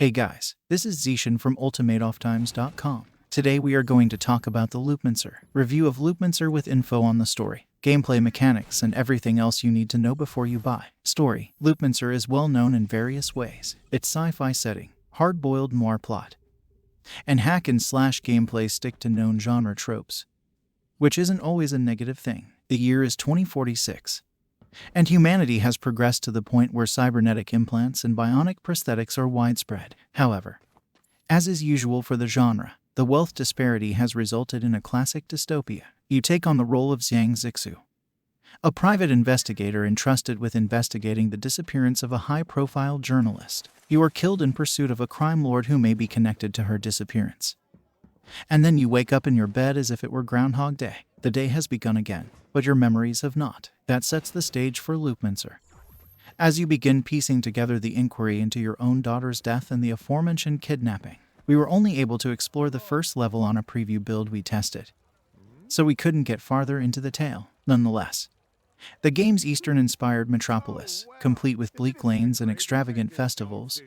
Hey guys, this is Zishan from ultimateofftimes.com. Today we are going to talk about the Loopmancer, review of Loopmancer with info on the story, gameplay mechanics, and everything else you need to know before you buy. Story: Loopmancer is well known in various ways. Its sci-fi setting, hard-boiled noir plot, and hack-and-slash gameplay stick to known genre tropes, which isn't always a negative thing. The year is 2046. And humanity has progressed to the point where cybernetic implants and bionic prosthetics are widespread. However, as is usual for the genre, the wealth disparity has resulted in a classic dystopia. You take on the role of Zhang Zixu, a private investigator entrusted with investigating the disappearance of a high-profile journalist. You are killed in pursuit of a crime lord who may be connected to her disappearance. And then you wake up in your bed as if it were Groundhog Day. The day has begun again, but your memories have not. That sets the stage for Loopmancer. As you begin piecing together the inquiry into your own daughter's death and the aforementioned kidnapping, we were only able to explore the first level on a preview build we tested, so we couldn't get farther into the tale. Nonetheless, the game's Eastern-inspired metropolis, complete with bleak lanes and extravagant festivals,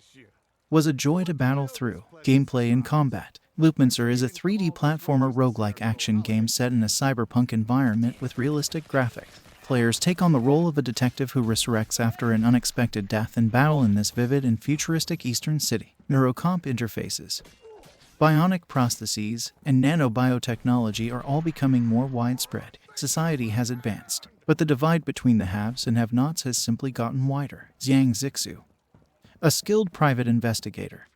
was a joy to battle through. Gameplay and combat. Loopmancer is a 3D platformer roguelike action game set in a cyberpunk environment with realistic graphics. Players take on the role of a detective who resurrects after an unexpected death and battle in this vivid and futuristic eastern city. Neurocomp interfaces, bionic prostheses, and nanobiotechnology are all becoming more widespread. Society has advanced, but the divide between the haves and have-nots has simply gotten wider. Zhang Zixu, a skilled private investigator,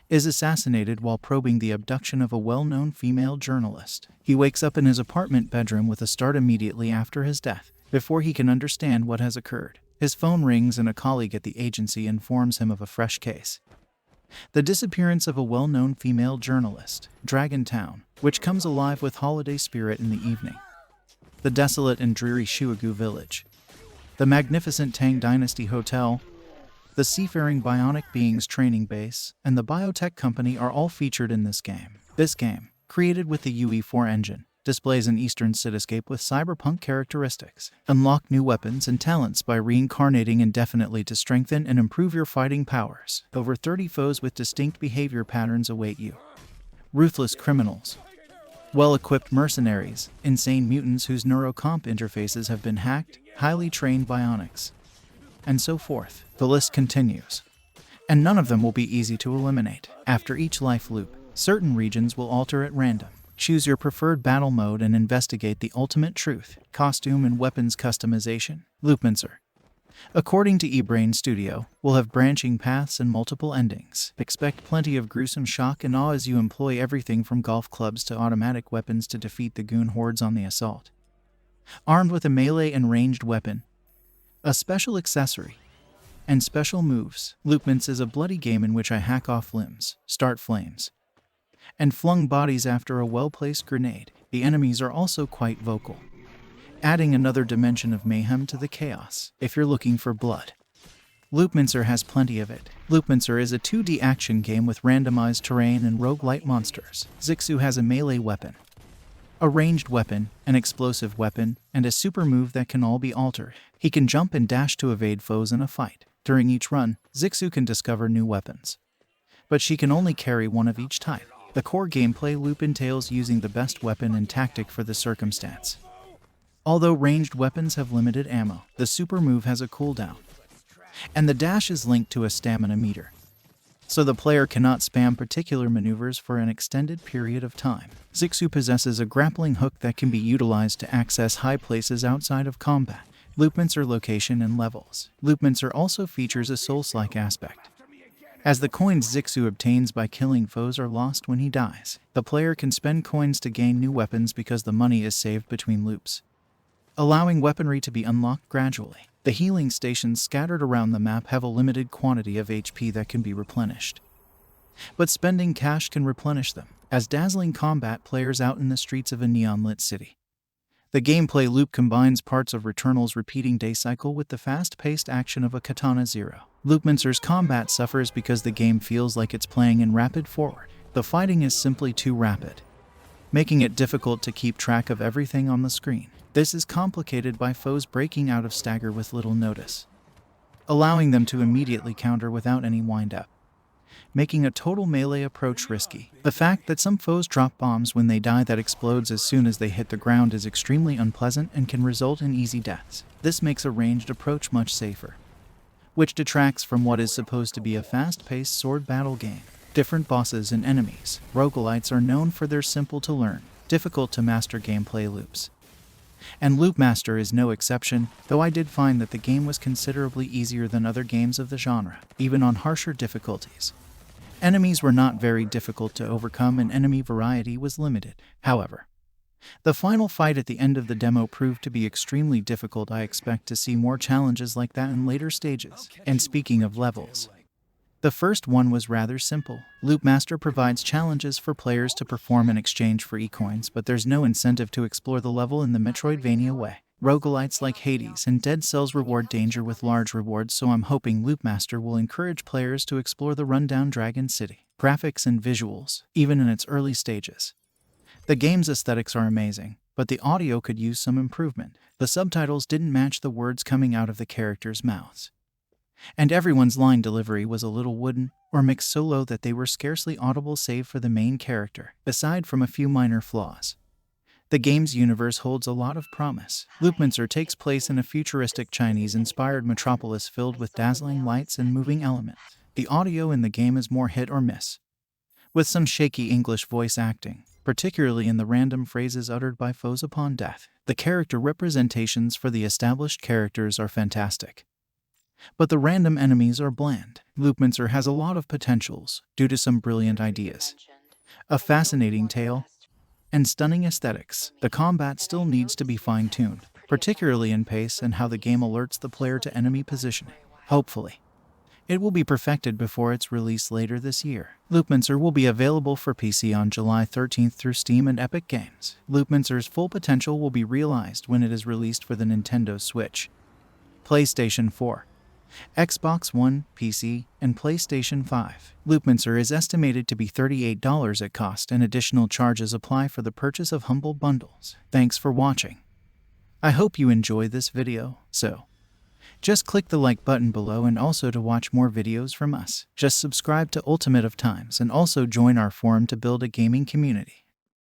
is assassinated while probing the abduction of a well-known female journalist. He wakes up in his apartment bedroom with a start immediately after his death. Before he can understand what has occurred, his phone rings and a colleague at the agency informs him of a fresh case: the disappearance of a well-known female journalist. Dragon Town, which comes alive with holiday spirit in the evening. The desolate and dreary Shuagu village. The magnificent Tang Dynasty Hotel, the seafaring bionic beings training base, and the biotech company are all featured in this game. This game, created with the UE4 engine, displays an eastern cityscape with cyberpunk characteristics. Unlock new weapons and talents by reincarnating indefinitely to strengthen and improve your fighting powers. Over 30 foes with distinct behavior patterns await you. Ruthless criminals, well-equipped mercenaries, insane mutants whose neurocomp interfaces have been hacked, highly trained bionics, and so forth. The list continues, and none of them will be easy to eliminate. After each life loop, certain regions will alter at random. Choose your preferred battle mode and investigate the ultimate truth. Costume and weapons customization. Loopmancer, according to eBrain Studio, will have branching paths and multiple endings. Expect plenty of gruesome shock and awe as you employ everything from golf clubs to automatic weapons to defeat the goon hordes on the assault. Armed with a melee and ranged weapon, a special accessory, and special moves, Loopmancer is a bloody game in which I hack off limbs, start flames, and flung bodies after a well-placed grenade. The enemies are also quite vocal, adding another dimension of mayhem to the chaos. If you're looking for blood, Loopmancer has plenty of it. Loopmancer is a 2D action game with randomized terrain and rogue-lite monsters. Zixu has a melee weapon, a ranged weapon, an explosive weapon, and a super move that can all be altered. He can jump and dash to evade foes in a fight. During each run, Zixu can discover new weapons, but she can only carry one of each type. The core gameplay loop entails using the best weapon and tactic for the circumstance. Although ranged weapons have limited ammo, the super move has a cooldown, and the dash is linked to a stamina meter, so the player cannot spam particular maneuvers for an extended period of time. Zixu possesses a grappling hook that can be utilized to access high places outside of combat. Loopmancer location and levels. Loopmancer also features a Souls-like aspect, as the coins Zixu obtains by killing foes are lost when he dies. The player can spend coins to gain new weapons because the money is saved between loops, allowing weaponry to be unlocked gradually. The healing stations scattered around the map have a limited quantity of HP that can be replenished, but spending cash can replenish them. As dazzling combat players out in the streets of a neon-lit city. The gameplay loop combines parts of Returnal's repeating day cycle with the fast-paced action of a Katana Zero. Loopmancer's combat suffers because the game feels like it's playing in rapid forward. The fighting is simply too rapid, making it difficult to keep track of everything on the screen. This is complicated by foes breaking out of stagger with little notice, allowing them to immediately counter without any wind-up. making a total melee approach risky. The fact that some foes drop bombs when they die that explodes as soon as they hit the ground is extremely unpleasant and can result in easy deaths. This makes a ranged approach much safer, which detracts from what is supposed to be a fast-paced sword battle game. Different bosses and enemies. Rogue-lites are known for their simple-to-learn, difficult-to-master gameplay loops. And Loopmancer is no exception, though I did find that the game was considerably easier than other games of the genre, even on harsher difficulties. Enemies were not very difficult to overcome and enemy variety was limited. However, the final fight at the end of the demo proved to be extremely difficult. I expect to see more challenges like that in later stages. And speaking of levels, the first one was rather simple. Loopmancer provides challenges for players to perform in exchange for e-coins, but there's no incentive to explore the level in the Metroidvania way. Roguelites like Hades and Dead Cells reward danger with large rewards, so I'm hoping Loopmancer will encourage players to explore the rundown Dragon City. Graphics and visuals, even in its early stages. The game's aesthetics are amazing, but the audio could use some improvement. The subtitles didn't match the words coming out of the characters' mouths, and everyone's line delivery was a little wooden or mixed so low that they were scarcely audible save for the main character. Aside from a few minor flaws, the game's universe holds a lot of promise. Loopmancer takes place in a futuristic Chinese-inspired metropolis filled with dazzling lights and moving elements. The audio in the game is more hit or miss, with some shaky English voice acting, particularly in the random phrases uttered by foes upon death. The character representations for the established characters are fantastic, but the random enemies are bland. Loopmancer has a lot of potentials due to some brilliant ideas, a fascinating tale, and stunning aesthetics. The combat still needs to be fine-tuned, particularly in pace and how the game alerts the player to enemy positioning. Hopefully, it will be perfected before its release later this year. Loopmancer will be available for PC on July 13th through Steam and Epic Games. Loopmancer's full potential will be realized when it is released for the Nintendo Switch, PlayStation 4, Xbox One, PC, and PlayStation 5. Loopmancer is estimated to be $38 at cost, and additional charges apply for the purchase of Humble Bundles. Thanks for watching. I hope you enjoy this video, so just click the like button below, and also to watch more videos from us, just subscribe to Ultimate of Times and also join our forum to build a gaming community.